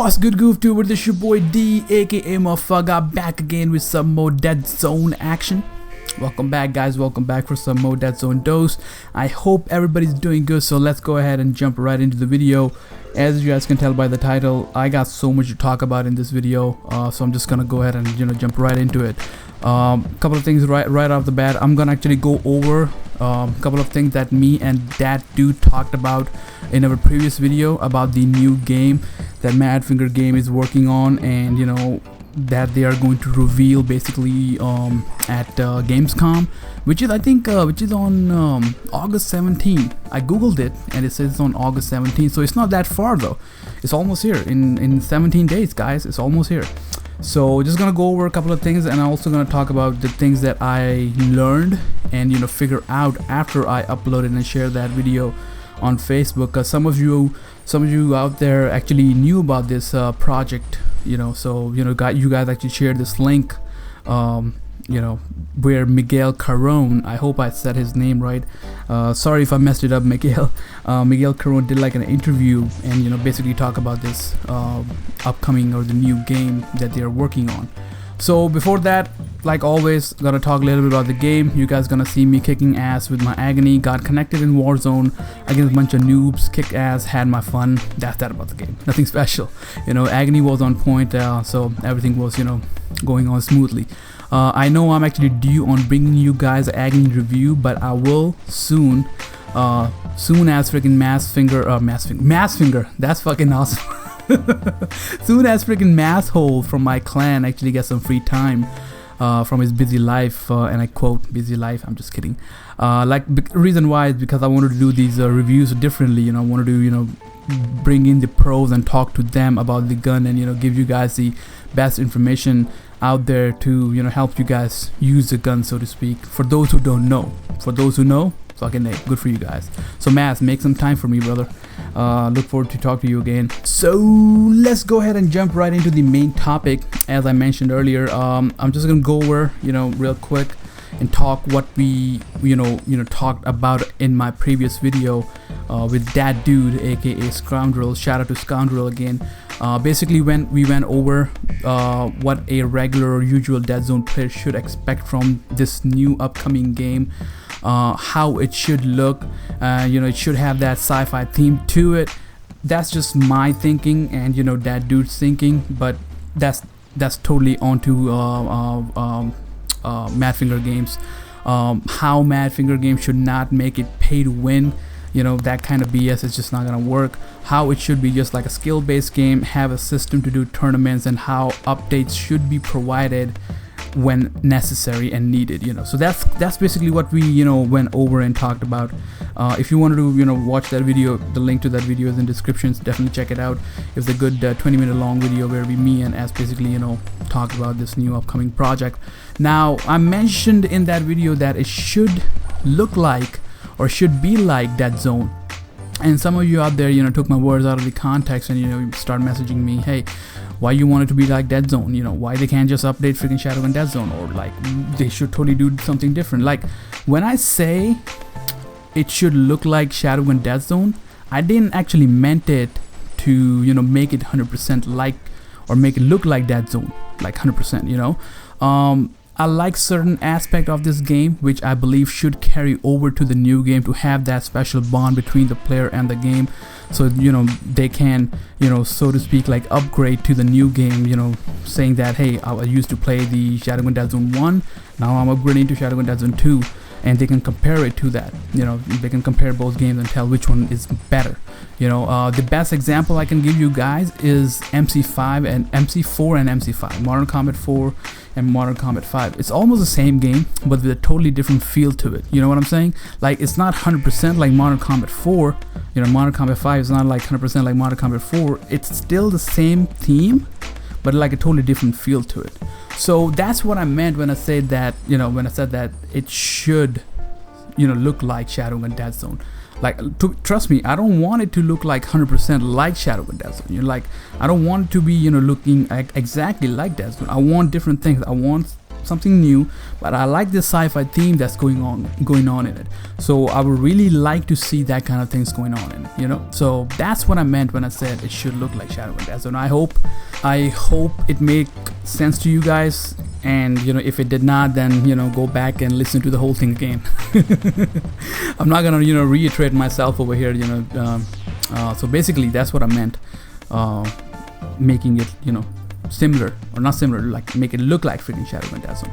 What's good, GoofTuber? This your boy D, aka Moh'Fuggah, back again with some more Deadzone action. Welcome back, guys. Welcome back for some more Deadzone dose. I hope everybody's doing good, so let's go ahead and jump right into the video. As you guys can tell by the title, I got so much to talk about in this video, so I'm just gonna go ahead and jump right into it. Couple of things right off the bat. I'm gonna actually go over a couple of things that me and datdoode talked about in our previous video about the new game that Madfinger game is working on, and that they are going to reveal basically at Gamescom, which is I think which is on August 17th. I googled it and it says it's on August 17th, so it's not that far though. It's almost here in 17 days, guys. It's almost here. So just gonna go over a couple of things, and I'm also gonna talk about the things that I learned and figure out after I uploaded and shared that video on Facebook, because some of you out there actually knew about this project, so you guys actually shared this link, where Miguel Caron, I hope I said his name right, sorry if I messed it up, Miguel Caron did like an interview and basically talk about this upcoming or the new game that they are working on. So before that, like always, gonna talk a little bit about the game. You guys gonna see me kicking ass with my agony. Got connected in Warzone against a bunch of noobs, kicked ass, had my fun. That's that about the game. Nothing special. Agony was on point, so everything was going on smoothly. I know I'm actually due on bringing you guys an agony review, but I will soon as freaking Madfinger. That's fucking awesome. Soon as freaking Masshole from my clan actually gets some free time from his busy life, and I quote busy life, I'm just kidding. Reason why is because I wanted to do these reviews differently. I wanted to bring in the pros and talk to them about the gun, and give you guys the best information out there to help you guys use the gun, so to speak. For those who don't know, for those who know, fucking A, good for you guys. So Mass, make some time for me, brother. Look forward to talk to you again. So let's go ahead and jump right into the main topic. As I mentioned earlier, I'm just gonna go over real quick and talk what we talked about in my previous video with datdoode, aka Scoundrel. Shout out to Scoundrel again. Basically, when we went over what a regular or usual Deadzone player should expect from this new upcoming game, how it should look, it should have that sci-fi theme to it. That's just my thinking and datdoode's thinking, but that's totally onto Madfinger games. How Madfinger games should not make it pay to win, that kind of BS is just not gonna work. How it should be just like a skill-based game, have a system to do tournaments, and how updates should be provided when necessary and needed. So that's basically what we went over and talked about. If you wanted to watch that video, the link to that video is in descriptions. Definitely check it out. It's a good 20-minute long video where me and As basically talk about this new upcoming project. Now, I mentioned in that video that it should look like or should be like Deadzone, and some of you out there took my words out of the context and start messaging me, hey, why you want it to be like Deadzone, why they can't just update freaking Shadowgun Deadzone, or like they should totally do something different. Like, when I say it should look like Shadowgun Deadzone, I didn't actually meant it to make it 100% like, or make it look like Deadzone like 100%. I like certain aspect of this game which I believe should carry over to the new game, to have that special bond between the player and the game, so they can so to speak like upgrade to the new game, saying that, hey, I used to play the Shadowgun Deadzone 1, now I'm upgrading to Shadowgun Deadzone 2, and they can compare it to that. They can compare both games and tell which one is better. The best example I can give you guys is MC4 and MC5, Modern Combat 4 and Modern Combat 5. It's almost the same game, but with a totally different feel to it. You know what I'm saying? Like, it's not 100% like Modern Combat 4. Modern Combat 5 is not like 100% like Modern Combat 4. It's still the same theme, but like a totally different feel to it. So that's what I meant when I said that, it should, look like Shadowgun Deadzone. Like, trust me, I don't want it to look like 100% like Shadowgun Deadzone. Like, I don't want it to be, looking exactly like Deadzone. I want different things. I want something new, but I like this sci-fi theme that's going on in it. So I would really like to see that kind of things going on in it, you know. So that's what I meant when I said it should look like Shadowgun Deadzone. I hope it make sense to you guys, and you know, if it did not, then you know, go back and listen to the whole thing again. I'm not gonna, you know, reiterate myself over here, you know. So basically that's what I meant, making it, you know, similar, or not similar, like make it look like freaking Shadowgun Deadzone.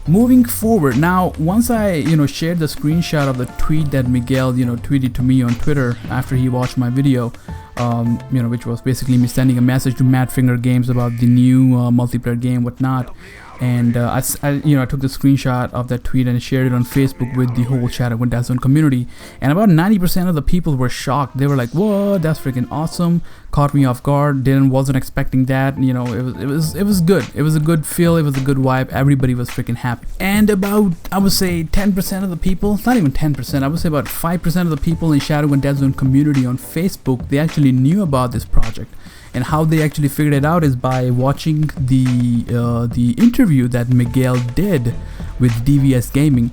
Moving forward, now once I, you know, shared the screenshot of the tweet that Miguel, you know, tweeted to me on Twitter after he watched my video, you know, which was basically me sending a message to Madfinger Games about the new multiplayer game, whatnot. And I took the screenshot of that tweet and shared it on Facebook with the whole Shadowgun Deadzone community. And about 90% of the people were shocked. They were like, "Whoa, that's freaking awesome! Caught me off guard. Wasn't expecting that." You know, it was good. It was a good feel. It was a good vibe. Everybody was freaking happy. And about, I would say, 10% of the people, not even 10%, I would say about 5% of the people in Shadowgun Deadzone community on Facebook, they actually knew about this project. And how they actually figured it out is by watching the interview that Miguel did with DVS Gaming.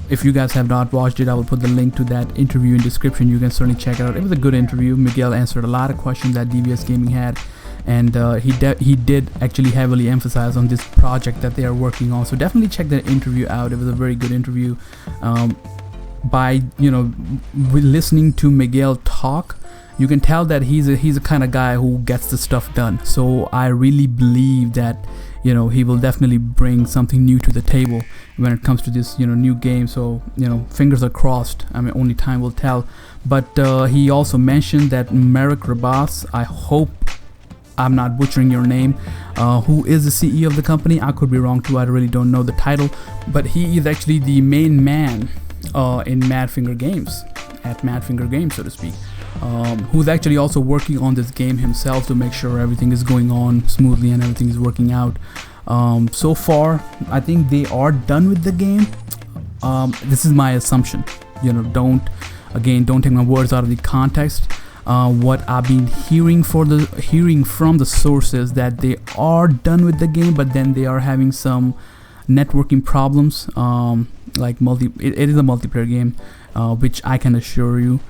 If you guys have not watched it, I will put the link to that interview in description. You can certainly check it out. It was a good interview. Miguel answered a lot of questions that DVS Gaming had, and he did actually heavily emphasize on this project that they are working on. So definitely check that interview out. It was a very good interview. By, you know, listening to Miguel talk, you can tell that he's a kind of guy who gets the stuff done. So I really believe that, you know, he will definitely bring something new to the table when it comes to this, you know, new game. So, you know, fingers are crossed. I mean, only time will tell. But he also mentioned that Merrick Rabas, I hope I'm not butchering your name, who is the CEO of the company. I could be wrong too. I really don't know the title, but he is actually the main man in Madfinger Games, at Madfinger Games, so to speak. Who's actually also working on this game himself to make sure everything is going on smoothly and everything is working out. So far, I think they are done with the game. This is my assumption. You know, don't take my words out of the context. What I've been hearing from the sources that they are done with the game, but then they are having some networking problems. Like it is a multiplayer game, which I can assure you.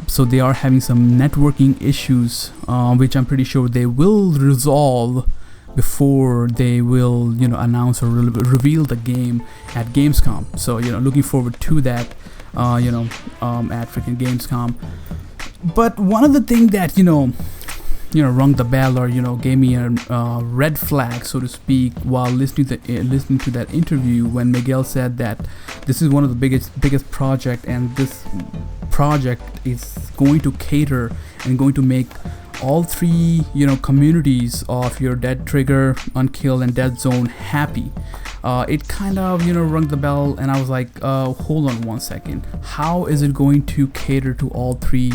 So they are having some networking issues, which I'm pretty sure they will resolve before they will, you know, announce or reveal the game at Gamescom. So, you know, looking forward to that, at freaking Gamescom. But one of the things that, you know, rung the bell, or, you know, gave me a red flag, so to speak, while listening to that interview, when Miguel said that this is one of the biggest project, and this project is going to cater and going to make all three, you know, communities of your Dead Trigger, Unkill, and Deadzone happy. It kind of, you know, rung the bell, and I was like, hold on one second. How is it going to cater to all three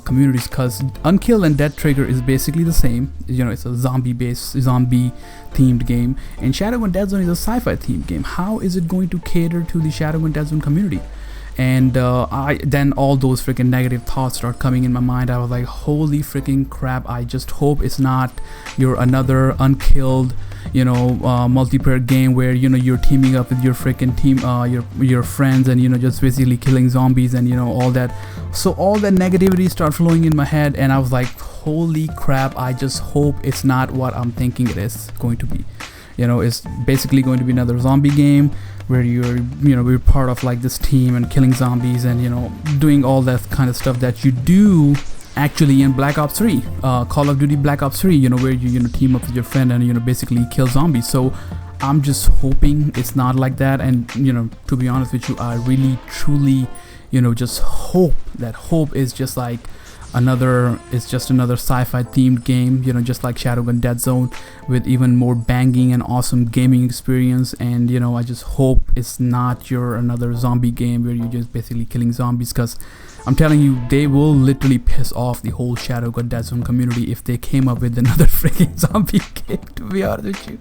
communities? Because Unkill and Dead Trigger is basically the same. You know, it's a zombie themed game, and Shadowgun Deadzone is a sci-fi themed game. How is it going to cater to the Shadowgun Deadzone community? And then all those freaking negative thoughts start coming in my mind. I was like, holy freaking crap, I just hope it's not your another Unkilled, you know, multiplayer game where, you know, you're teaming up with your freaking team, your friends, and, you know, just basically killing zombies and, you know, all that. So all that negativity started flowing in my head, and I was like, holy crap, I just hope it's not what I'm thinking it is going to be. You know, it's basically going to be another zombie game where we're part of like this team and killing zombies and, you know, doing all that kind of stuff that you do actually in Black Ops 3, Call of Duty Black Ops 3, you know, where you know, team up with your friend and, you know, basically kill zombies. So I'm just hoping it's not like that. And, you know, to be honest with you, I really truly, you know, just hope that hope is just like another sci-fi themed game, you know, just like Shadowgun Deadzone, with even more banging and awesome gaming experience. And, you know, I just hope it's not your another zombie game where you're just basically killing zombies, because I'm telling you, they will literally piss off the whole Shadowgun Deadzone community if they came up with another freaking zombie game, to be honest with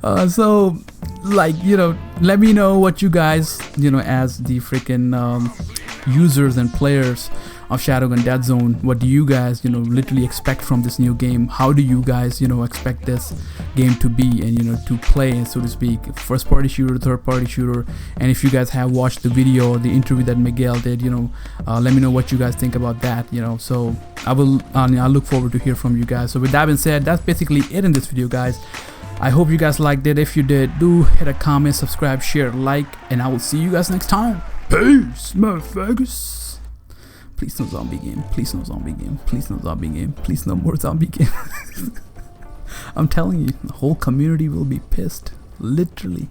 you. So, like, you know, let me know what you guys, you know, as the freaking users and players, of Shadowgun Deadzone. What do you guys, literally expect from this new game? How do you guys, expect this game to be and, to play, so to speak? First party shooter, third party shooter. And if you guys have watched the video or the interview that Miguel did, let me know what you guys think about that, So I look forward to hear from you guys. So with that being said, that's basically it in this video, guys. I hope you guys liked it. If you did, do hit a comment, subscribe, share, like, and I will see you guys next time. Peace, motherfuckers. Please no zombie game. Please no zombie game. Please no zombie game. Please no more zombie game. I'm telling you, the whole community will be pissed. Literally.